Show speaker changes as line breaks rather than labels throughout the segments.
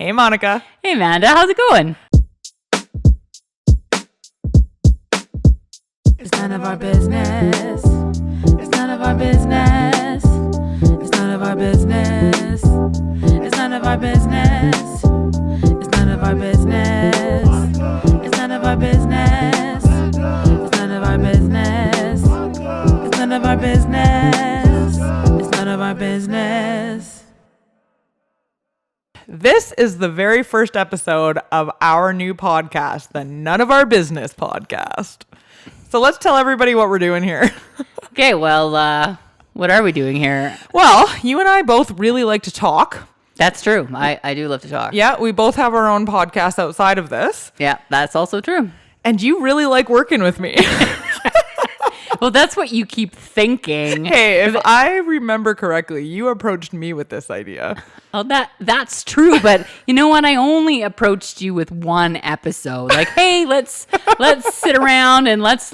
Hey, Monica.
Hey, Amanda. How's it going?
It's none of our business. It's none of our business. It's none of our business. It's none of our business. It's none of our business. It's none of our business. It's none of our business. It's none of our business. It's none of our business.
This is the very first episode of our new podcast, the None of Our Business podcast. So let's tell everybody what we're doing here.
Okay, well, what are we doing here?
Well, you and I both really like to talk.
That's true. I do love to talk.
Yeah, we both have our own podcast outside of this.
Yeah, that's also true.
And you really like working with me.
Well, that's what you keep thinking.
Hey, if I remember correctly, you approached me with this idea.
Oh, that's true, but you know what? I only approached you with one episode. Like, hey, let's sit around and let's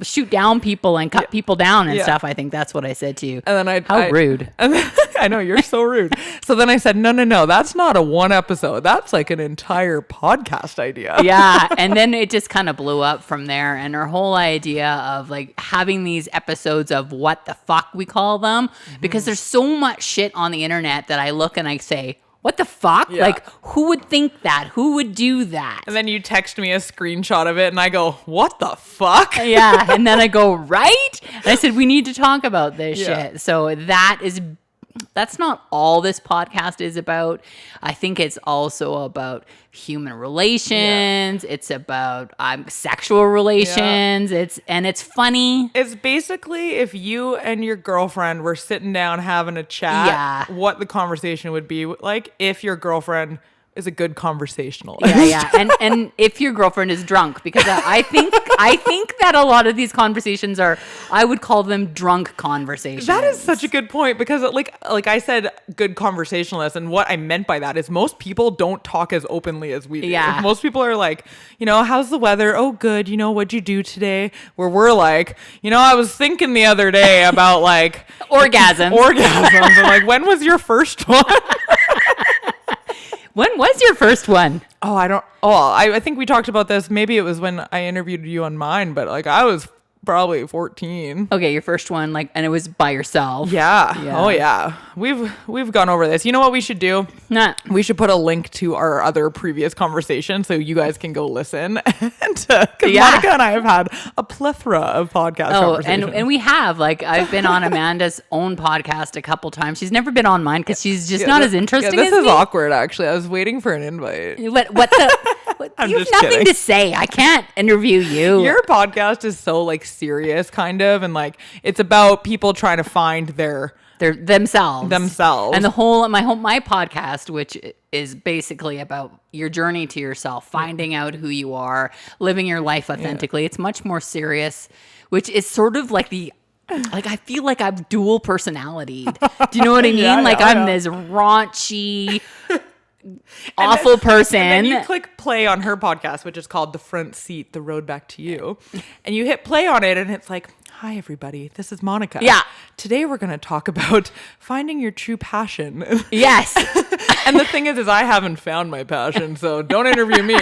shoot down people and cut people down and stuff. I think that's what I said to you.
And then
How rude.
And then, I know, you're so rude. So then I said, no, that's not a one episode. That's like an entire podcast idea.
Yeah, and then it just kind of blew up from there. And our whole idea of like having these episodes of what the fuck we call them, because there's so much shit on the internet that I look and I say, what the fuck?
Yeah.
Like, who would think that? Who would do that?
And then you text me a screenshot of it and I go, what the fuck?
Yeah, and then I go, right? And I said, we need to talk about this shit. So that's not all this podcast is about. I think it's also about human relations. It's about sexual relations. It's funny.
It's basically if you and your girlfriend were sitting down having a chat, what the conversation would be like if your girlfriend is a good conversationalist.
Yeah. And if your girlfriend is drunk, because I think that a lot of these conversations I would call them drunk conversations.
That is such a good point, because like I said, good conversationalist, and what I meant by that is most people don't talk as openly as we do.
Yeah.
Most people are like, how's the weather? Oh, good. What'd you do today? Where we're like, I was thinking the other day about like
orgasms.
And like, when was your first one?
When was your first one?
I think we talked about this. Maybe it was when I interviewed you on mine, but like I was probably 14.
Okay, your first one, and it was by yourself.
Yeah. Oh yeah. We've gone over this. You know what we should do?
Nah.
We should put a link to our other previous conversation so you guys can go listen. Because Monica and I have had a plethora of podcast conversations.
And we have. I've been on Amanda's own podcast a couple times. She's never been on mine because she's just not as interesting as me.
This is awkward, actually. I was waiting for an invite.
What you have nothing to say. I can't interview you.
Your podcast is so serious, kind of, and it's about people trying to find themselves.
And the whole my podcast, which is basically about your journey to yourself, finding out who you are, living your life authentically. It's much more serious, which is sort of like I feel like I'm dual personality. Do you know what I mean? I'm this raunchy, awful person.
And then you click play on her podcast, which is called The Front Seat, The Road Back to You. And you hit play on it and it's like, hi, everybody. This is Monica.
Yeah.
Today we're going to talk about finding your true passion.
Yes.
And the thing is I haven't found my passion, so don't interview me.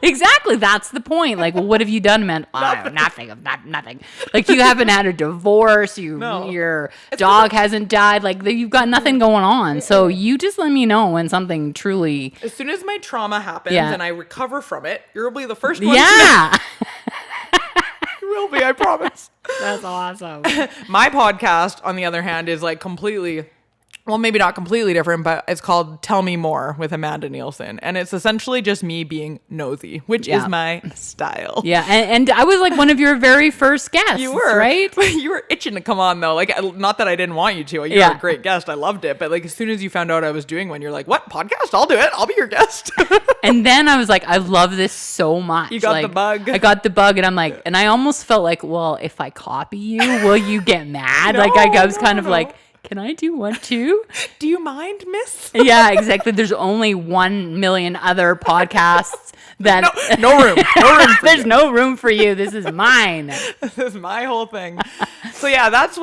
Exactly. That's the point. What have you done, man? Nothing. You haven't had a divorce. Your dog hasn't died. You've got nothing going on. So you just let me know when something truly.
As soon as my trauma happens and I recover from it, you'll be the first one.
Yeah.
You will be, I promise.
That's awesome.
My podcast, on the other hand, is completely. Well, maybe not completely different, but it's called Tell Me More with Amanda Nielsen. And it's essentially just me being nosy, which is my style.
Yeah. And I was one of your very first guests.
You were.
Right?
You were itching to come on, though. Not that I didn't want you to. You're a great guest. I loved it. But as soon as you found out I was doing one, you're like, what? Podcast? I'll do it. I'll be your guest.
And then I was like, I love this so much.
You got the bug.
I got the bug. And I'm and I almost felt well, if I copy you, will you get mad? I was kind of can I do one too?
Do you mind, miss?
Yeah, exactly. There's only 1 million other podcasts that
No room. No room for
there's
you.
no room for you. This is mine.
This is my whole thing. So yeah, that's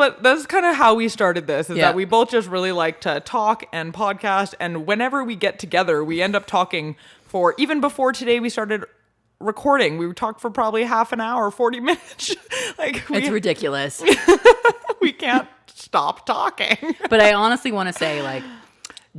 kind of how we started this, is
Yeah.
that we both just really like to talk and podcast. And whenever we get together, we end up talking for, even before today we started recording, we talked for probably half an hour, 40 minutes. Like
It's ridiculous.
we can't stop talking.
But I honestly want to say, like,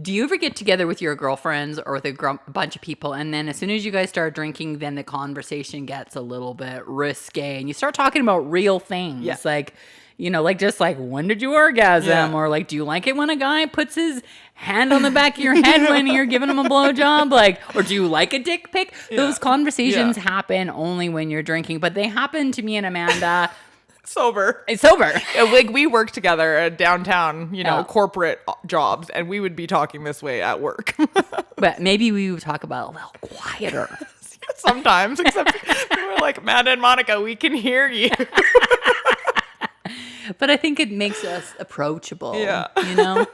do you ever get together with your girlfriends or with a bunch of people, and then as soon as you guys start drinking, then the conversation gets a little bit risque, and you start talking about real things,
Yeah.
like, you know, like just like, when did you orgasm?
Yeah.
Or like, do you like it when a guy puts his hand on the back of your head when you're giving him a blowjob? Like, or do you like a dick pic? Those conversations happen only when you're drinking, but they happen to me and Amanda.
Sober.
It's sober.
Like we work together at downtown,
Yeah.
corporate jobs, and we would be talking this way at work.
But maybe we would talk about it a little quieter.
Sometimes, except we're like, Amanda and Monica, we can hear you.
But I think it makes us approachable.
Yeah.
You know?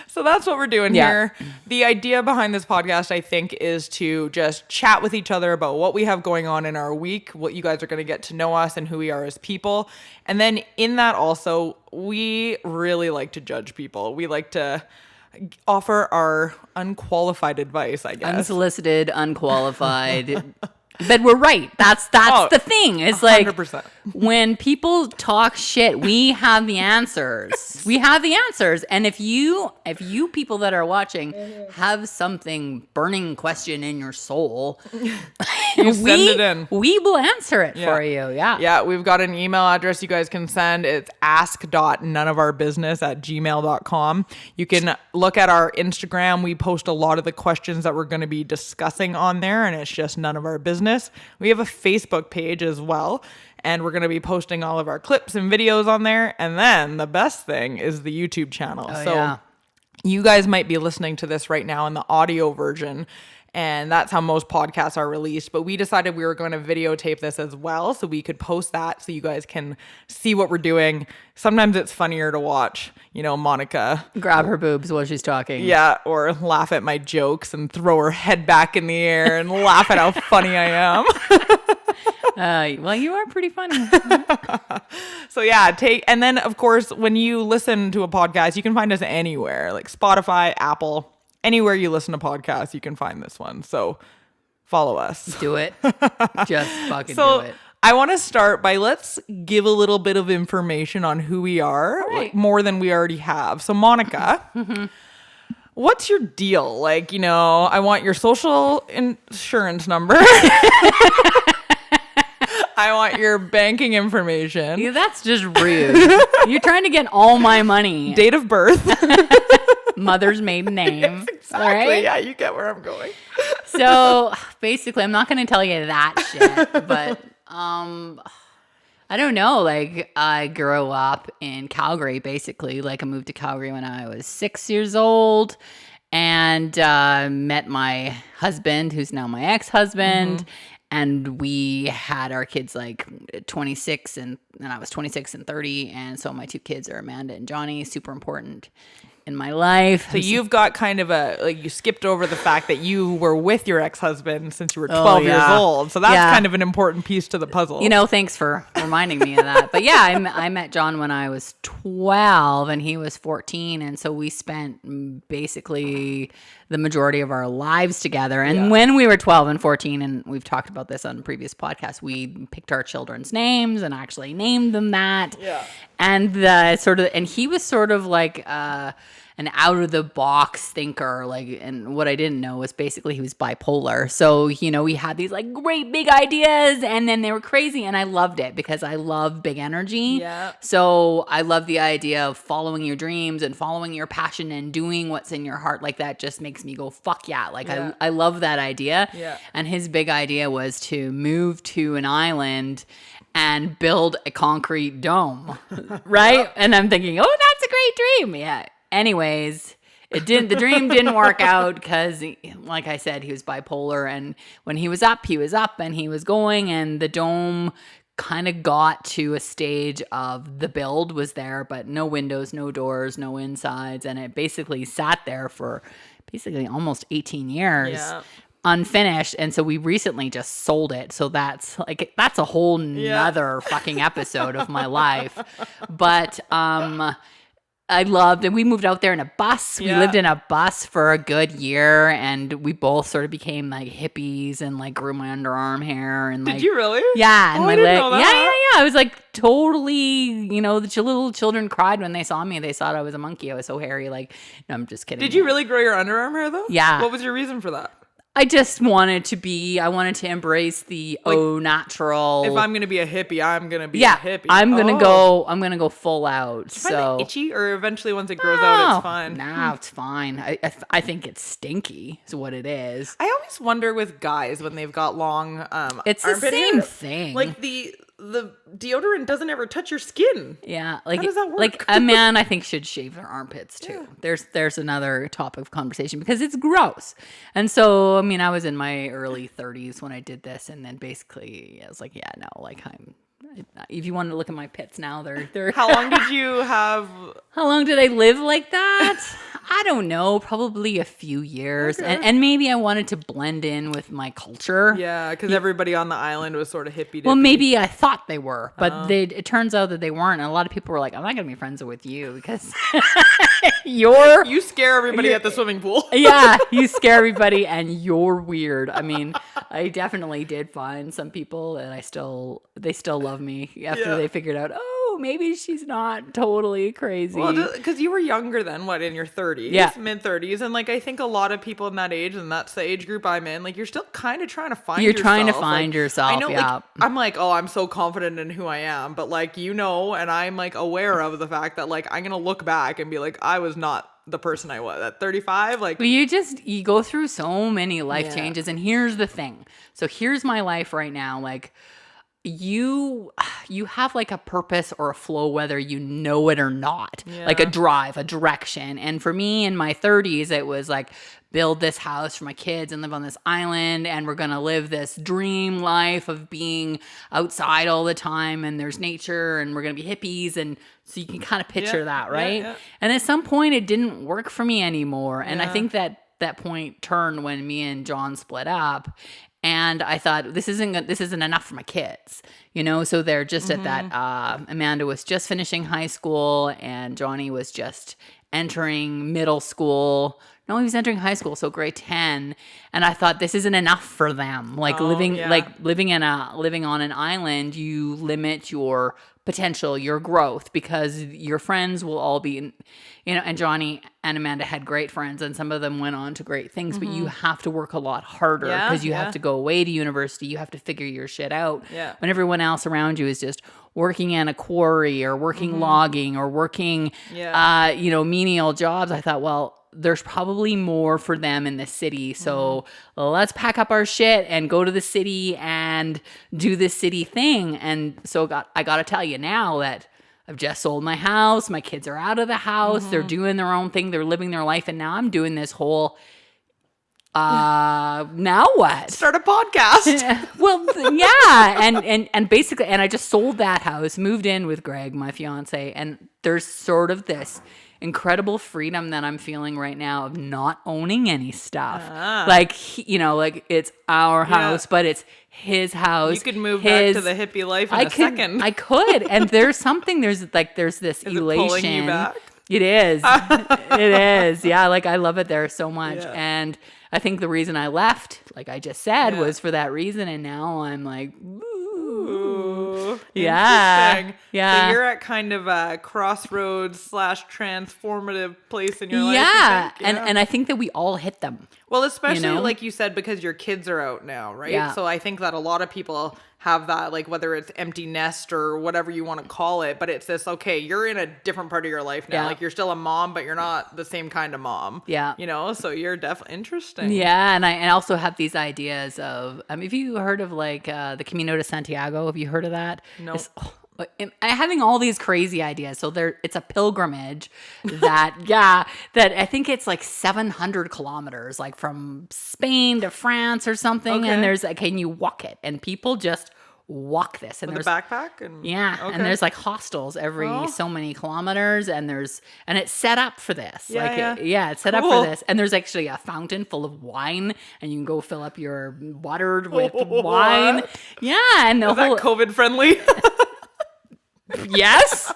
So that's what we're doing
Yeah.
here. The idea behind this podcast, I think, is to just chat with each other about what we have going on in our week, what you guys are going to get to know us and who we are as people. And then in that also, we really like to judge people. We like to offer our unqualified advice, I guess.
Unsolicited, unqualified. But we're right. That's the thing. It's like
100%.
when people talk shit, we have the answers. We have the answers. And if you people that are watching have something burning question in your soul,
You send it in.
We will answer it for you. Yeah.
Yeah, we've got an email address you guys can send. It's ask.noneofourbusiness@gmail.com. You can look at our Instagram. We post a lot of the questions that we're going to be discussing on there, and it's just none of our business. We have a Facebook page as well, and we're going to be posting all of our clips and videos on there. And then the best thing is the YouTube channel.
Yeah.
You guys might be listening to this right now in the audio version, and that's how most podcasts are released. But we decided we were going to videotape this as well, so we could post that so you guys can see what we're doing. Sometimes it's funnier to watch, Monica.
Grab her boobs while she's talking.
Yeah, or laugh at my jokes and throw her head back in the air and laugh at how funny I am.
Well, you are pretty funny.
So yeah, and then of course, when you listen to a podcast, you can find us anywhere, like Spotify, Apple, anywhere you listen to podcasts, you can find this one. So follow us.
Do it. Just fucking
So
do it.
I want to start by, let's give a little bit of information on who we are,
right.
like more than we already have. So Monica, what's your deal? Like, I want your social insurance number. I want your banking information.
Yeah, that's just rude. You're trying to get all my money.
Date of birth.
Mother's maiden name.
Exactly.
All right?
Yeah, you get where I'm going.
So basically, I'm not going to tell you that shit, but I don't know. Like, I grew up in Calgary, basically. Like, I moved to Calgary when I was 6 years old, and met my husband, who's now my ex-husband. And we had our kids like 26 and I was 26 and 30. And so my two kids are Amanda and Johnny, super important in my life.
So you've got kind of you skipped over the fact that you were with your ex-husband since you were 12 years old. So that's kind of an important piece to the puzzle.
Thanks for reminding me of that. But yeah, I met John when I was 12 and he was 14. And so we spent basically the majority of our lives together. And when we were 12 and 14, and we've talked about this on previous podcasts, we picked our children's names and actually named them that. Yeah. And and he was sort of like an out of the box thinker. And what I didn't know was basically he was bipolar. So, we had these like great big ideas and then they were crazy. And I loved it because I love big energy.
Yeah.
So I love the idea of following your dreams and following your passion and doing what's in your heart. Like that just makes me go, fuck yeah. I love that idea. Yeah. And his big idea was to move to an island and build a concrete dome, right? And I'm thinking, oh, that's a great dream. Yeah. Anyways, the dream didn't work out because, like I said, he was bipolar. And when he was up and he was going, and the dome kind of got to a stage of the build was there, but no windows, no doors, no insides. And it basically sat there for basically almost 18 years. Unfinished. And so we recently just sold it. So that's a whole nother fucking episode of my life. But I loved, and we moved out there in a bus. We lived in a bus for a good year, and we both sort of became like hippies and like grew my underarm hair. And
Did you really?
Yeah. And
I
my
didn't
leg.
know that.
Yeah. I was like totally, you know, the little children cried when they saw me. They thought I was a monkey. I was so hairy. Like, no, I'm just kidding.
Did you really grow your underarm hair though?
Yeah.
What was your reason for that?
I just wanted to embrace the natural.
If I'm gonna be a hippie, I'm gonna be a hippie.
I'm gonna go full out.
Do you find it itchy, or eventually once it grows out, it's fine?
No, it's fine. I think it's stinky is what it is.
I always wonder with guys when they've got long
it's the
armpit
same
hair,
thing.
Like the deodorant doesn't ever touch your skin.
Yeah, like
how does that work?
Like a man, I think should shave their armpits too. There's another topic of conversation because it's gross. And so I mean, I was in my early 30s when I did this, and then basically I was like, yeah, no, like if you want to look at my pits now, they're.
How long did you have?
How long did I live like that? I don't know, probably a few years.
Okay.
And maybe I wanted to blend in with my culture.
Yeah, because everybody on the island was sort of hippie.
Well, maybe I thought they were, but it turns out that they weren't. And a lot of people were like, I'm not going to be friends with you because
you scare everybody at the swimming pool.
Yeah, you scare everybody and you're weird. I mean, I definitely did find some people and they still love me after they figured out, maybe she's not totally crazy.
Well, because you were younger then, in your 30s, mid 30s, and like I think a lot of people in that age, and that's the age group I'm in. Like you're still kind of trying to find. You're
trying to find yourself.
I know. Like, I'm like, I'm so confident in who I am, but like and I'm like aware of the fact that like I'm gonna look back and be like, I was not the person I was at 35. Like
you go through so many life changes, and here's the thing. So here's my life right now, like. You have like a purpose or a flow whether you know it or not, like a drive, a direction. And for me in my 30s, it was like build this house for my kids and live on this island, and we're going to live this dream life of being outside all the time, and there's nature, and we're going to be hippies. And so you can kind of picture that, right? Yeah. And at some point it didn't work for me anymore. And I think that point turned when me and John split up. And I thought, this isn't enough for my kids, so they're just at that, Amanda was just finishing high school and Johnny was just entering middle school. No, he was entering high school, so grade 10. And I thought this isn't enough for them. Like living on an island, you limit your potential, your growth, because your friends will all be, and Johnny and Amanda had great friends and some of them went on to great things, but you have to work a lot harder because you have to go away to university. You have to figure your shit out when everyone else around you is just working in a quarry or working logging or working, menial jobs. I thought, well, there's probably more for them in the city. So let's pack up our shit and go to the city and do this city thing. And so I got to tell you now that I've just sold my house. My kids are out of the house. They're doing their own thing. They're living their life. And now I'm doing this whole, now what?
Start a podcast.
Well, yeah. And basically, and I just sold that house, moved in with Greg, my fiance. And there's sort of this incredible freedom that I'm feeling right now of not owning any stuff. Like it's our house, but it's his house.
You could move back to the hippie life in a second.
I could. And there's this elation.
It pulling you back?
It is. It is. Yeah. Like I love it there so much.
Yeah.
And I think the reason I left, like I just said, was for that reason. And now I'm like,
Ooh,
yeah. Yeah.
So you're at kind of a crossroads / transformative place in your life.
Yeah. And I think that we all hit them.
Well, especially like you said, because your kids are out now, right?
Yeah.
So I think that a lot of people have that, like whether it's empty nest or whatever you want to call it, but it's this, okay, you're in a different part of your life now.
Yeah.
Like you're still a mom, but you're not the same kind of mom.
Yeah.
So you're definitely interesting.
Yeah. And I also have these ideas of, have you heard of like the Camino de Santiago? Have you heard of that?
No.
I'm having all these crazy ideas. So it's a pilgrimage that, that I think it's like 700 kilometers, like from Spain to France or something.
Okay.
And there's like, can you walk it? And people just walk this. And
With
there's
a backpack? And
and there's like hostels every so many kilometers, and it's set up for this. It's set up for this. And there's actually a fountain full of wine, and you can go fill up your water with wine. Yeah, and the
Is that COVID friendly?
Yes.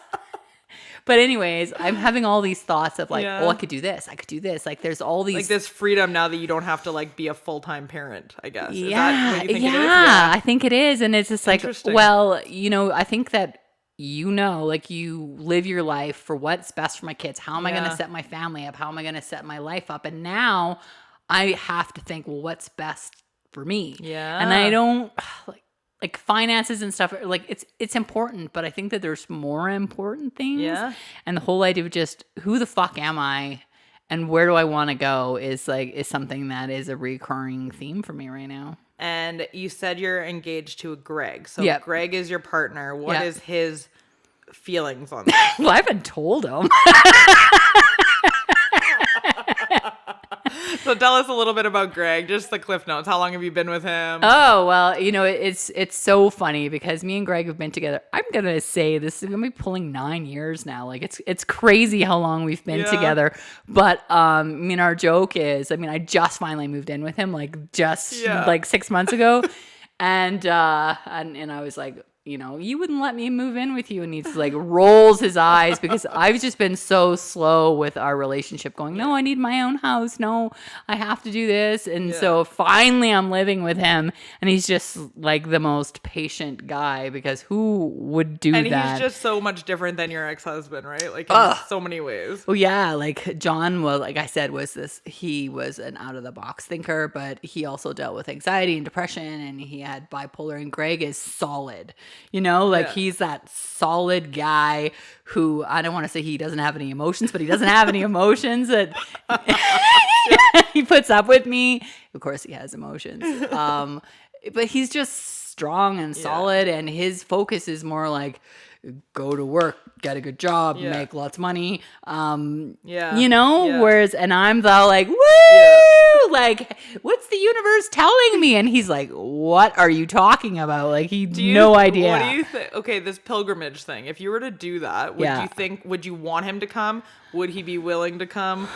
But anyways, I'm having all these thoughts of like, I could do this. I could do this. Like there's all these.
Like this freedom now that you don't have to like be a full-time parent, I guess.
Yeah.
Is that what you think it is?
I think it is. And it's just like, well, I think that, like you live your life for what's best for my kids. How am I going to set my family up? How am I going to set my life up? And now I have to think, well, what's best for me?
Yeah.
And I don't like finances and stuff, like it's important, but I think that there's more important things. Yeah. And the whole idea of just who the fuck am I and where do I want to go is something that is a recurring theme for me right now.
And you said you're engaged to a Greg. So Greg is your partner. What is his feelings on that?
Well, I haven't told him.
So tell us a little bit about Greg, just the cliff notes. How long have you been with him?
Oh, well, it's so funny because me and Greg have been together. I'm going to say this is going to be pulling 9 years now. Like it's crazy how long we've been together. But our joke is, I just finally moved in with him like 6 months ago. And I was like, you wouldn't let me move in with you. And he's like rolls his eyes because I've just been so slow with our relationship going, no, I need my own house. No, I have to do this. And so finally I'm living with him and he's just like the most patient guy because who would do that?
And he's just so much different than your ex-husband, right? Like in so many ways.
Oh yeah. Like John, well, like I said, he was an out of the box thinker, but he also dealt with anxiety and depression and he had bipolar, and Greg is solid. He's that solid guy who, I don't want to say he doesn't have any emotions, but he doesn't have any emotions that he puts up with me. Of course he has emotions. But he's just strong and solid and his focus is more like go to work, get a good job, make lots of money. Whereas, and I'm the like, woo! Like, what's the universe telling me? And he's like, what are you talking about? Like, no idea.
What do you think? Okay, this pilgrimage thing. If you were to do that, would you want him to come? Would he be willing to come?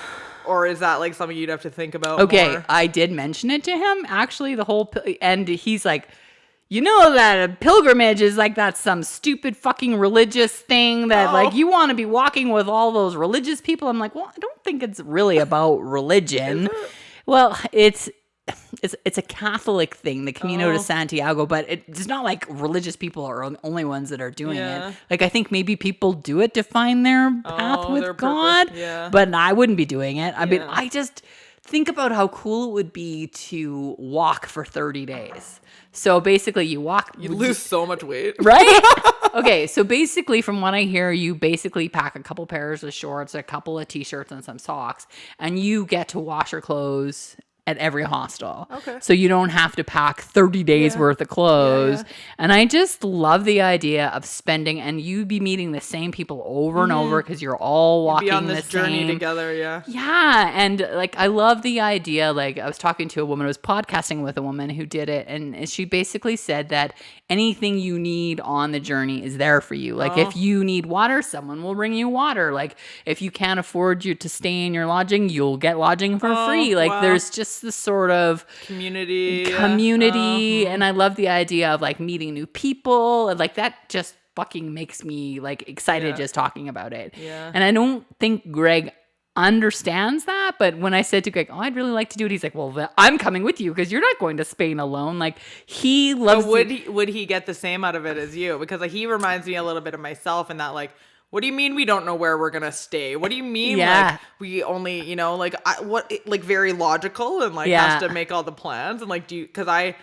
Or is that like something you'd have to think about more?
I did mention it to him, actually, and he's like, that a pilgrimage is like that's some stupid fucking religious thing that like you want to be walking with all those religious people. I'm like, well, I don't think it's really about religion. Well, it's a Catholic thing, the Camino de Santiago, but it's not like religious people are the only ones that are doing it. Like I think maybe people do it to find their path with God, but I wouldn't be doing it. I mean, I just think about how cool it would be to walk for 30 days. So basically you
lose so much weight.
Right? Okay, so basically from what I hear, you basically pack a couple pairs of shorts, a couple of t-shirts and some socks, and you get to wash your clothes at every hostel. Okay. So you don't have to pack 30 days worth of clothes. And I just love the idea of spending, and you be meeting the same people over and over because you're all walking
be on this journey together,
Yeah, and like I love the idea. Like I was talking to a woman, I was podcasting with a woman who did it, and she basically said that anything you need on the journey is there for you. Like if you need water, someone will bring you water. Like if you can't afford you to stay in your lodging, you'll get lodging for free. Like there's just this sort of
community.
And I love the idea of like meeting new people, and like that just fucking makes me like excited just talking about it. And I don't think Greg understands that, but when I said to Greg, I'd really like to do it, he's like, well, I'm coming with you because you're not going to Spain alone. Like he loves
would he get the same out of it as you? Because like he reminds me a little bit of myself in that like, what do you mean we don't know where we're gonna stay? What do you mean like we only, very logical and like has to make all the plans and like because I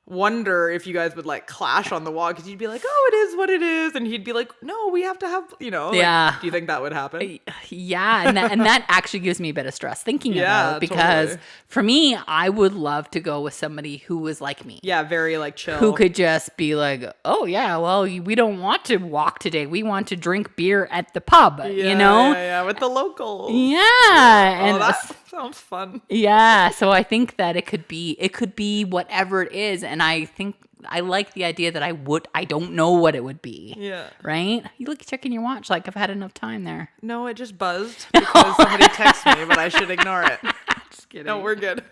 wonder if you guys would like clash on the walk because you'd be like, oh, it is what it is, and he'd be like, no, we have to have do you think that would happen?
And that actually gives me a bit of stress thinking about it because for me, I would love to go with somebody who was like me,
very like chill,
who could just be like, oh yeah, well, we don't want to walk today, we want to drink beer at the pub, with
the locals, and
that
sounds fun.
So I think that it could be whatever it is. And I think I like the idea that I don't know what it would be.
Yeah.
Right? You look checking your watch like I've had enough time there.
No, it just buzzed because somebody texted me, but I should ignore it.
Just kidding.
No, we're good.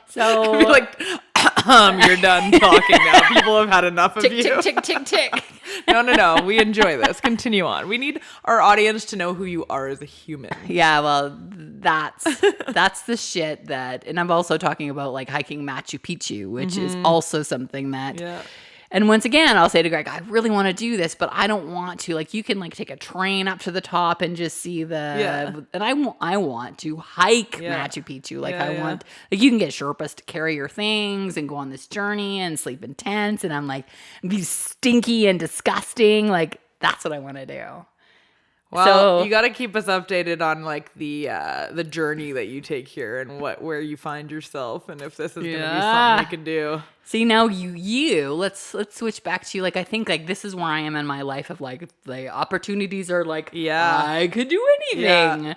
So
Be like, you're done talking now. People have had enough of
tick,
you.
tick, tick, tick, tick.
No. We enjoy this. Continue on. We need our audience to know who you are as a human.
Yeah, well, that's the shit that, and I'm also talking about like hiking Machu Picchu, which is also something that, and once again, I'll say to Greg, I really want to do this, but I don't want to. Like, you can like take a train up to the top and just see and I want to hike Machu Picchu. Like I want, like you can get Sherpas to carry your things and go on this journey and sleep in tents, and I'm like, be stinky and disgusting. Like that's what I want to do.
Well,
So-
you got to keep us updated on like the journey that you take here and where you find yourself, and if this is going to be something you can do.
See, now let's switch back to you. Like, I think like this is where I am in my life of like the opportunities are like, I could do anything.
Yeah.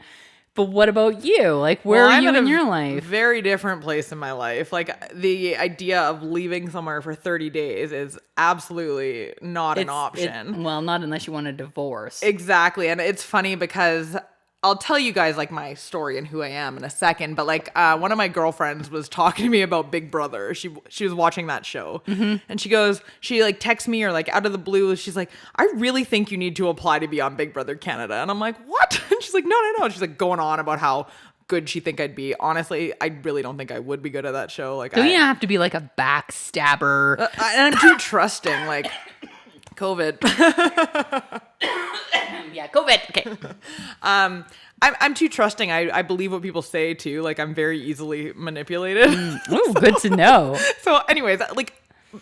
But what about you? Like, where are you in your life?
Very different place in my life. Like the idea of leaving somewhere for 30 days is absolutely not an option.
Well, not unless you want a divorce.
Exactly. And it's funny because I'll tell you guys like my story and who I am in a second, but like one of my girlfriends was talking to me about Big Brother. She was watching that show, and she like texts me or like out of the blue, she's like, I really think you need to apply to be on Big Brother Canada. And I'm like, what? And she's like, no. She's like going on about how good she think I'd be. Honestly, I really don't think I would be good at that show. Like,
Don't you have to be like a backstabber?
And I'm too trusting. Like, COVID.
Yeah, COVID. Okay.
I'm too trusting. I believe what people say too. Like I'm very easily manipulated.
Ooh, good to know.
So anyways, like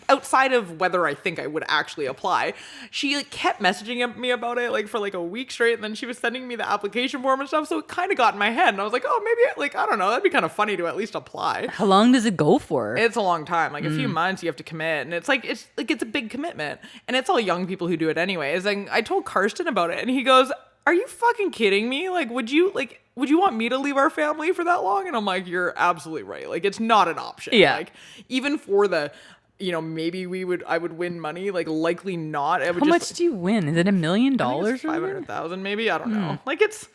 outside of whether I think I would actually apply, she like kept messaging me about it like for like a week straight, and then she was sending me the application form and stuff. So it kind of got in my head, and I was like, oh, maybe like I don't know, that'd be kind of funny to at least apply.
How long does it go for?
It's a long time, like a few months you have to commit, and it's a big commitment, and it's all young people who do it anyways. And I told Karsten about it, and he goes, are you fucking kidding me? Like, would you want me to leave our family for that long? And I'm like, you're absolutely right. Like, it's not an option.
Yeah.
Like, even for the, maybe I would win money. Like, likely not.
How much do you win? Is it $1 million?
$500,000 maybe? I don't know. Like, it's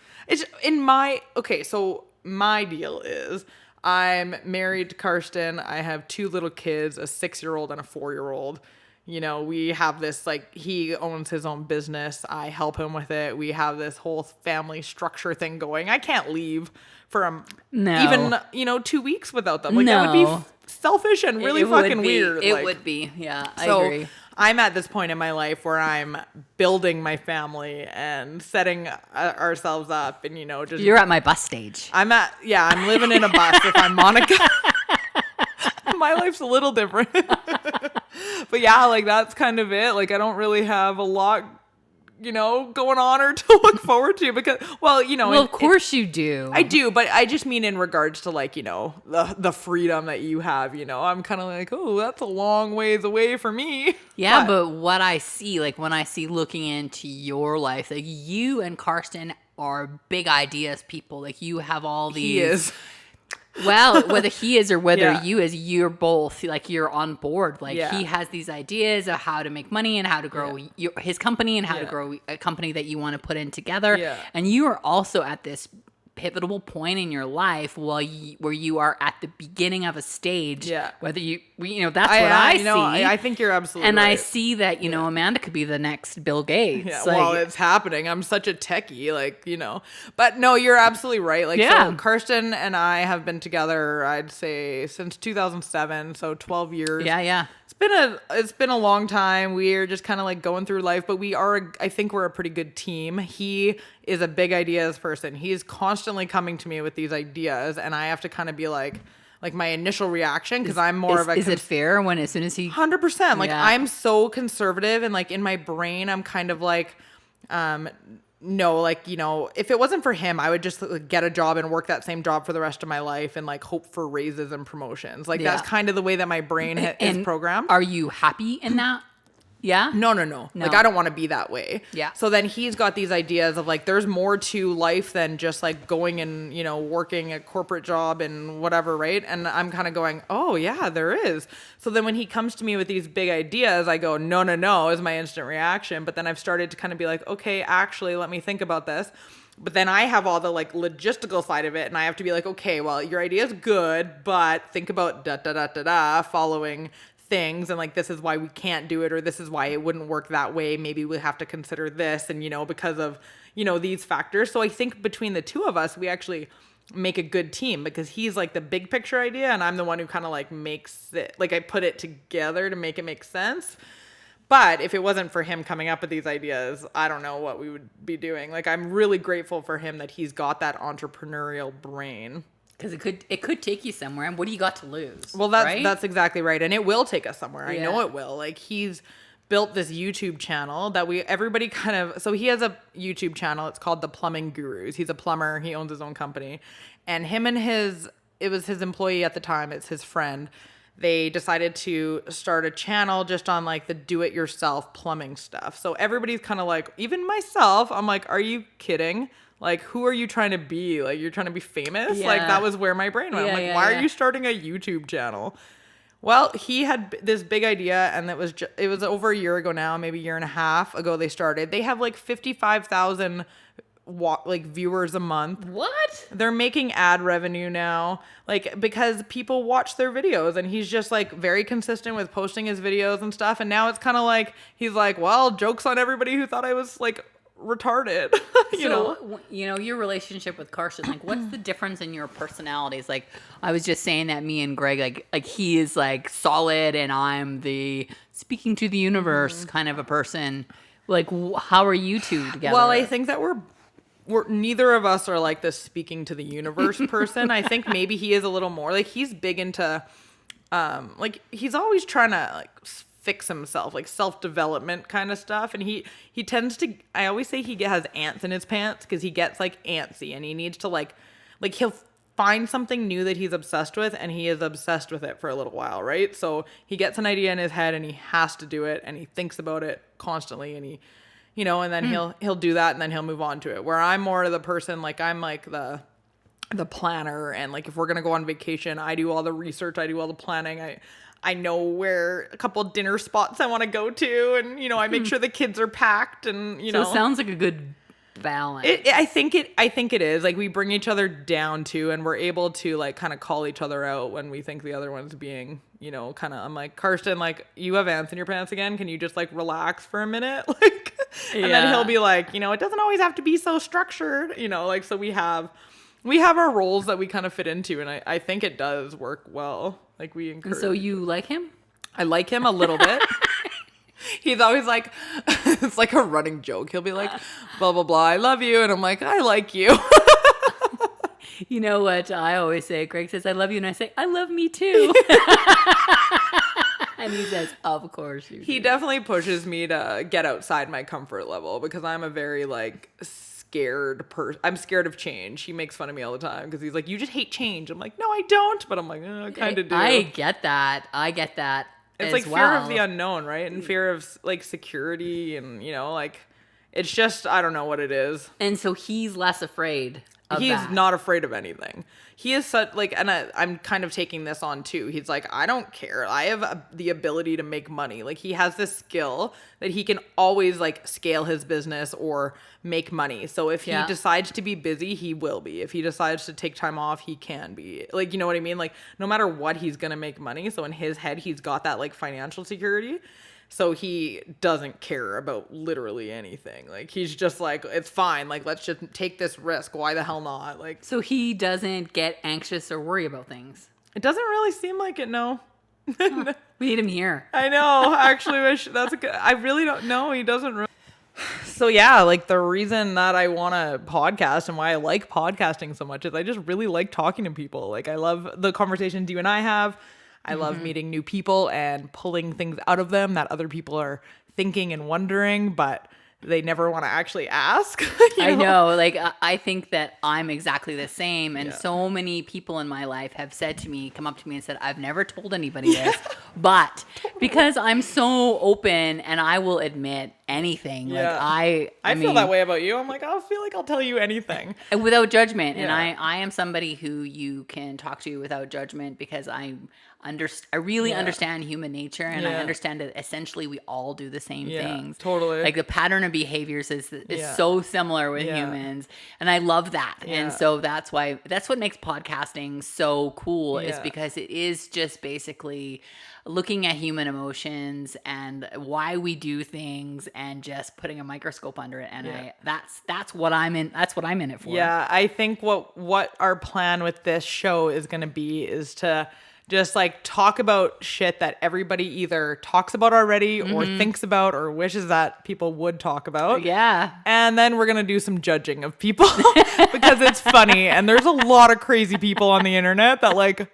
in my, okay, so my deal is I'm married to Karsten. I have 2 little kids, a 6-year-old and a 4-year-old. We have this, like, he owns his own business. I help him with it. We have this whole family structure thing going. I can't leave for even, 2 weeks without them. Like, that would be selfish and really fucking weird.
It would be. Yeah, I
so
agree.
I'm at this point in my life where I'm building my family and setting ourselves up and, just.
You're at my bus stage.
I'm living in a bus if I'm Monica. My life's a little different. But yeah, like that's kind of it. Like I don't really have a lot, going on or to look forward to because, well,
of course you do.
I do, but I just mean in regards to like, the freedom that you have, I'm kind of like, oh, that's a long ways away for me.
Yeah, but what I see, like when I see looking into your life, like you and Karsten are big ideas people. Like you have all these.
He is.
Well, whether he is or whether
Yeah.
you is, you're both like you're on board. Like
Yeah.
he has these ideas of how to make money and how to grow his company and how to
Yeah.
grow a company that you want to put in together.
Yeah.
And you are also at this pivotal point in your life where you are at the beginning of a stage.
Yeah.
Whether that's what I see.
I think you're absolutely
And
right.
I see that, Amanda could be the next Bill Gates.
Yeah,
Like,
well, it's happening. I'm such a techie, But no, you're absolutely right. Like,
Yeah.
so Karsten and I have been together, I'd say, since 2007, so 12 years.
yeah.
It's been a long time. We're just kind of like going through life, but I think we're a pretty good team. He is a big ideas person. He's constantly coming to me with these ideas, and I have to kind of be like my initial reaction because I'm more of a.
Is it fair when as soon as he
100%. Like
Yeah.
I'm so conservative, and like in my brain, I'm kind of like, no, like, if it wasn't for him, I would just like, get a job and work that same job for the rest of my life and like hope for raises and promotions. Like
Yeah.
that's kind of the way that my brain is
And
programmed.
Are you happy in that? Yeah?
No.
No.
Like, I don't want to be that way.
Yeah.
So then he's got these ideas of like, there's more to life than just like going and, working a corporate job and whatever, right? And I'm kind of going, oh yeah, there is. So then when he comes to me with these big ideas, I go, no, is my instant reaction. But then I've started to kind of be like, okay, actually, let me think about this. But then I have all the like logistical side of it, and I have to be like, okay, well, your idea is good, but think about following things, and like, this is why we can't do it, or this is why it wouldn't work that way. Maybe we have to consider this, and because of these factors. So I think between the two of us, we actually make a good team, because he's like the big picture idea, and I'm the one who kind of like makes it, like, I put it together to make it make sense. But if it wasn't for him coming up with these ideas, I don't know what we would be doing. Like, I'm really grateful for him that he's got that entrepreneurial brain.
Because it could take you somewhere, and what do you got to lose?
Well, that's exactly right, and it will take us somewhere.
Yeah.
I know it will. Like, he's built this YouTube channel that everybody kind of. So he has a YouTube channel. It's called The Plumbing Gurus. He's a plumber. He owns his own company, and it was his employee at the time. It's his friend. They decided to start a channel just on like the do-it-yourself plumbing stuff. So everybody's kind of like, even myself, I'm like, are you kidding? Like, who are you trying to be? Like, you're trying to be famous?
Yeah.
Like, that was where my brain went. I'm like, why are you starting a YouTube channel? Well, he had this big idea, and it was over a year ago now, maybe a year and a half ago they started. They have like 55,000 viewers a month.
What?
They're making ad revenue now, like, because people watch their videos, and he's just like very consistent with posting his videos and stuff. And now it's kind of like, he's like, well, joke's on everybody who thought I was like retarded.
Your relationship with Carson, like, what's the difference in your personalities? Like, I was just saying that me and Greg, like he is like solid, and I'm the speaking to the universe kind of a person. Like, how are you two together?
Well, I think that we're neither of us are like the speaking to the universe person. I think maybe he is a little more like, he's big into like, he's always trying to like fix himself, like self-development kind of stuff. And he tends to, I always say he has ants in his pants, because he gets like antsy, and he needs to like he'll find something new that he's obsessed with, and he is obsessed with it for a little while, right? So he gets an idea in his head, and he has to do it, and he thinks about it constantly, and he and then he'll do that, and then he'll move on to it. Where I'm more of the person, like, I'm like the planner, and like, if we're gonna go on vacation, I do all the research, I do all the planning, I know where a couple dinner spots I want to go to, and I make sure the kids are packed, and
So it sounds like a good balance.
I think it is. Like, we bring each other down too, and we're able to like kind of call each other out when we think the other one's being, kind of, I'm like, Karsten, like, you have ants in your pants again. Can you just like relax for a minute? Like, and then he'll be like, it doesn't always have to be so structured, like, so we have our roles that we kind of fit into, and I think it does work well. Like, we encourage.
And so you like him?
I like him a little bit. He's always like, it's like a running joke. He'll be like, blah, blah, blah, I love you. And I'm like, I like you.
You know what I always say? Greg says, I love you. And I say, I love me too. And he says, of course you do.
He definitely pushes me to get outside my comfort level, because I'm a very like scared person. I'm scared of change. He makes fun of me all the time, because he's like, you just hate change. I'm like, no, I don't. But I'm like, I kind of do.
I get that.
It's like fear of the unknown, right? And fear of like security, and like, it's just, I don't know what it is.
And so he's less afraid of
He's
that.
not afraid of anything. He is such like, and I'm kind of taking this on too. He's like, I don't care. I have the ability to make money. Like, he has this skill that he can always like scale his business or make money. So if he decides to be busy, he will be. If he decides to take time off, he can be. Like, you know what I mean? Like, no matter what, he's going to make money. So in his head, he's got that like financial security. So he doesn't care about literally anything. Like, he's just like, it's fine. Like, let's just take this risk. Why the hell not? Like,
so he doesn't get anxious or worry about things.
It doesn't really seem like it, no.
We need him here.
I know. Actually, I really don't know. He doesn't really. So yeah, like, the reason that I want to podcast and why I like podcasting so much is I just really like talking to people. Like, I love the conversations you and I have. I love meeting new people and pulling things out of them that other people are thinking and wondering. But they never want to actually ask.
I know. Like, I think that I'm exactly the same. And so many people in my life have said to me, come up to me and said, I've never told anybody this, but because I'm so open and I will admit anything. Like I
feel that way about you. I'm like, I feel like I'll tell you anything
without judgment. And I am somebody who you can talk to without judgment because I really understand human nature, and I understand that essentially we all do the same things.
Totally.
Like the pattern of behaviors is so similar with humans, and I love that. And so that's what makes podcasting so cool is because it is just basically looking at human emotions and why we do things and just putting a microscope under it. And that's what I'm in it for.
Yeah, I think what our plan with this show is going to be is to just like talk about shit that everybody either talks about already or thinks about or wishes that people would talk about.
Yeah.
And then we're going to do some judging of people because it's funny. And there's a lot of crazy people on the internet that like,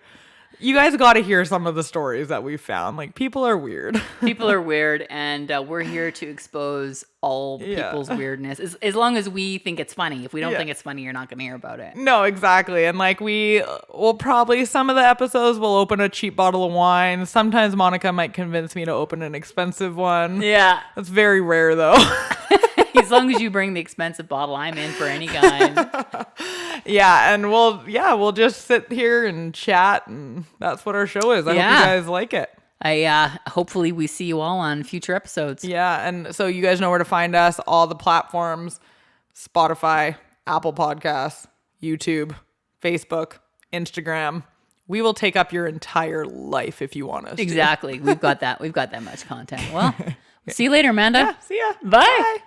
you guys got to hear some of the stories that we found. Like, people are weird.
People are weird, and we're here to expose all people's weirdness. As long as we think it's funny. If we don't think it's funny, you're not going to hear about it.
No, exactly. And like, we will probably, some of the episodes will open a cheap bottle of wine. Sometimes Monica might convince me to open an expensive one.
Yeah.
That's very rare, though.
As long as you bring the expensive bottle, I'm in for any kind.
Yeah, and we'll just sit here and chat, and that's what our show is. I hope you guys like it.
Hopefully we see you all on future episodes.
Yeah, and so you guys know where to find us, all the platforms, Spotify, Apple Podcasts, YouTube, Facebook, Instagram. We will take up your entire life if you want us to.
Exactly. We've got that much content. Well, see you later, Amanda.
Yeah, see ya.
Bye.